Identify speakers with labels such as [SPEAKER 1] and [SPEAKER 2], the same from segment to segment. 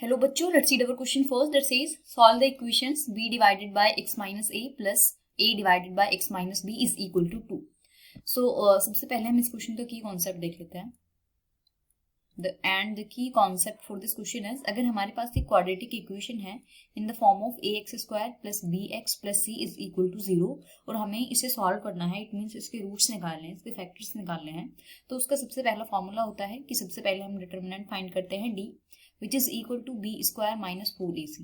[SPEAKER 1] Hello बच्चों, let's read our question first that says solve the equations b divided by x minus a plus a divided by x minus b is equal to 2। सबसे पहले हम इस question का की concept देख लेते हैं। The key concept for this question is, अगर हमारे पास एक क्वाड्रेटिक इक्वेशन है in the form of ax square plus bx plus c is equal to 0 और हमें इसे सॉल्व करना है, इट मीन्स इसके रूट्स निकालने हैं, इसके फैक्टर्स निकालने हैं, तो उसका सबसे पहला फॉर्मूला होता है कि सबसे पहले हम डिटर्मिनेंट फाइंड करते हैं d which is equal to b square minus 4ac।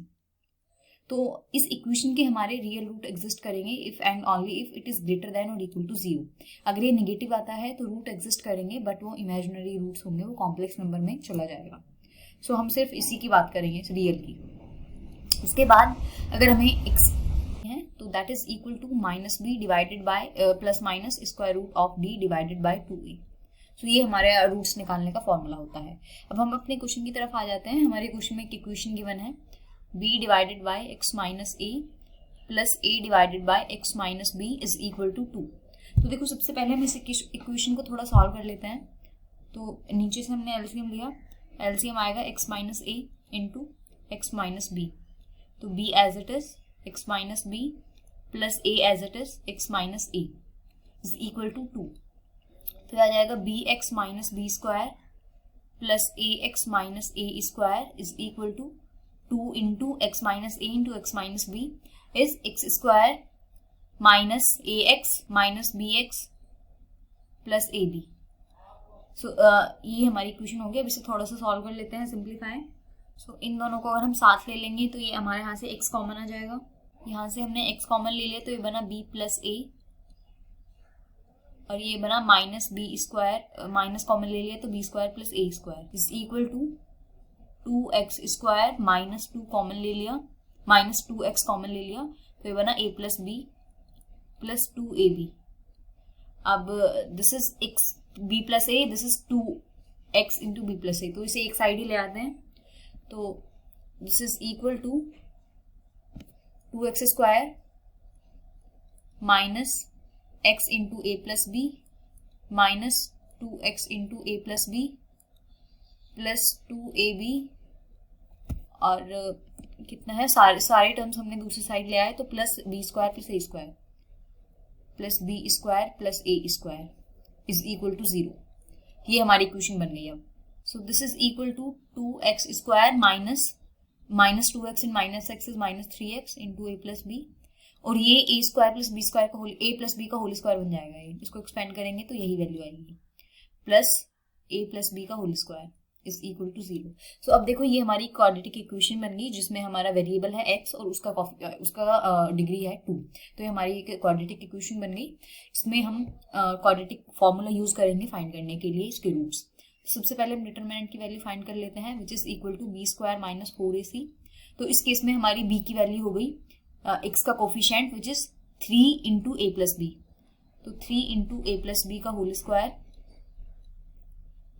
[SPEAKER 1] तो इस इक्वेशन के हमारे रियल रूट एग्जिस्ट करेंगे if and only if it is greater than और इक्वल टू 0। अगर ये नेगेटिव आता है तो रूट एग्जिस्ट करेंगे बट वो इमेजिनरी रूट्स होंगे, वो कॉम्प्लेक्स नंबर में चला जाएगा। हम सिर्फ इसी की बात करेंगे, रियल की। इसके बाद अगर हमें x है तो that is equal to minus b divided by plus minus square root of d divided by 2a। ये हमारे रूट्स निकालने का फॉर्मूला होता है। अब हम अपने क्वेश्चन की तरफ आ जाते हैं। हमारे क्वेश्चन में एक इक्वेशन गिवन है b divided by x minus a plus a divided by x minus b is equal to 2। तो देखो, सबसे पहले हम इस इक्वेशन को थोड़ा सॉल्व कर लेते हैं। तो नीचे से हमने एलसीएम लिया, एलसीएम आएगा x minus a into x minus b. तो b as it is x minus b plus a as it is x minus a is equal to 2। तो आ जाएगा b x minus b square plus a x minus a square is equal to 2 into x minus a into x minus b is x square minus a x minus b x plus a b. ये हमारी equation हो गई। अब इसे थोड़ा सा solve कर लेते हैं, सिंप्लीफाई। इन दोनों को अगर हम साथ ले लेंगे तो ये हमारे यहाँ से x कॉमन आ जाएगा। यहाँ से हमने x कॉमन ले लिया तो ये बना b प्लस ए और ये बना minus b square, minus common ले लिया तो b square plus a square is equal to 2x square minus 2 common ले लिया, माइनस 2x कॉमन ले लिया तो ये बना a plus b plus 2ab। अब this is x b plus a, this is 2x into b plus a, तो इसे एक साइड ही ले आते हैं। तो this is equal to 2x square minus x into a plus b minus 2x into a plus b plus 2ab और कितना है, सारे टर्म्स हमने दूसरी साइड ले आए तो plus b square plus a square plus b square plus a square is equal to 0। ये हमारी इक्वेशन बन गई। अब this is equal to 2x square minus 2x in minus x is minus 3x into a plus b और ये a square plus b square का whole, a plus b का whole square बन जाएगा। ये इसको एक्सपेंड करेंगे तो यही वैल्यू आएगी, प्लस a प्लस बी का whole square is equal to 0। अब देखो, ये हमारी क्वाड्रेटिक इक्वेशन बन गई जिसमें हमारा वेरिएबल है x और उसका डिग्री है 2। तो ये हमारी एक क्वाड्रेटिक इक्वेशन बन गई। इसमें हम क्वाड्रेटिक फॉर्मूला यूज करेंगे फाइंड करने के लिए इसके रूट्स। सबसे पहले हम डिटरमिनेंट की वैल्यू फाइंड कर लेते हैं which is equal to b square minus 4ac। तो इस केस में हमारी b की वैल्यू हो गई x का coefficient which is 3 into a plus b. तो 3 इंटू ए प्लस बी का whole square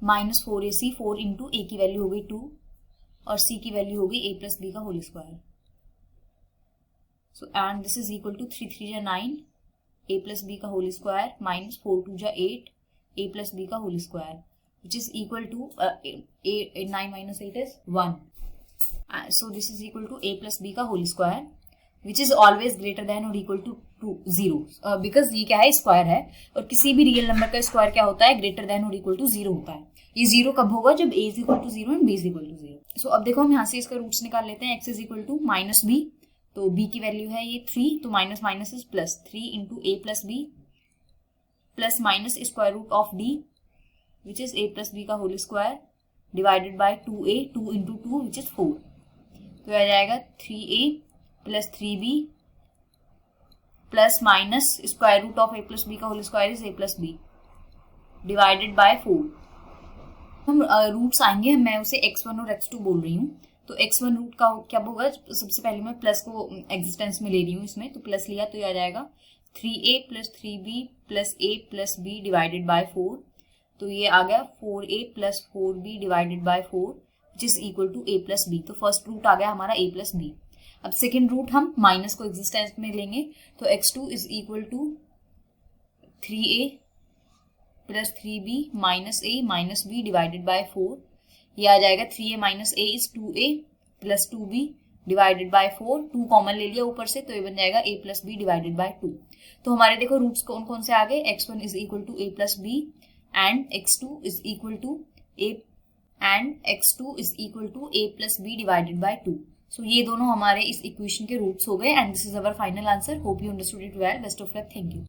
[SPEAKER 1] minus 4ac, 4 into a की वैल्यू हो गई 2 और c की वैल्यू हो गई a प्लस बी का whole square. And this is equal to 3 3 जा 9 a प्लस बी का होल स्क्वायर माइनस 4 2 जा 8 a प्लस बी का whole square which is equal to 9 minus 8 is 1। So this is equal to a plus b का whole square which is always greater than और equal to 0 because ये क्या है, square है और किसी भी रियल नंबर का स्क्वायर क्या होता है, ग्रेटर देन और इक्वल टू 0 होता है। ये 0 कब होगा, जब a is equal to 0 and b is equal to 0। अब देखो, हम यहाँ से इसका रूट्स निकाल लेते हैं। x is equal to minus b, तो b की वैल्यू है ये 3, तो minus minus is plus 3 into a plus b plus minus square root of d which is a plus b का whole square divided by 2a, 2 इंटू 2 which is 4। तो आ जाएगा 3a plus 3b plus minus square root of a plus b का whole square is a plus b divided by 4। हम roots आएंगे, मैं उसे x1 और x2 बोल रही हूँ। तो x1 रूट का क्या होगा, सबसे पहले मैं प्लस को एग्जिस्टेंस में ले रही हूँ इसमें, तो प्लस लिया तो ये आ जाएगा 3a plus 3b plus a plus b divided by 4। तो ये आ गया 4a plus 4b divided by 4 which is equal to a plus b। तो फर्स्ट रूट आ गया हमारा a प्लस b। अब सेकेंड रूट हम माइनस को एग्जिस्टेंस में लेंगे तो x2 is equal to 3a plus 3b minus a minus b divided by 4। ये आ जाएगा 3a minus a is 2a plus 2b divided by 4, 2 common ले लिया ऊपर से, तो ये बन जाएगा a plus b divided by 2। तो हमारे देखो रूट्स कौन कौन से आ गए, x1 is equal to a plus b and x2 is equal to a plus b divided by 2। So ये दोनों हमारे इस इक्वेशन के रूट्स हो गए and this is our final answer. Hope you understood it well. Best of luck. Thank you.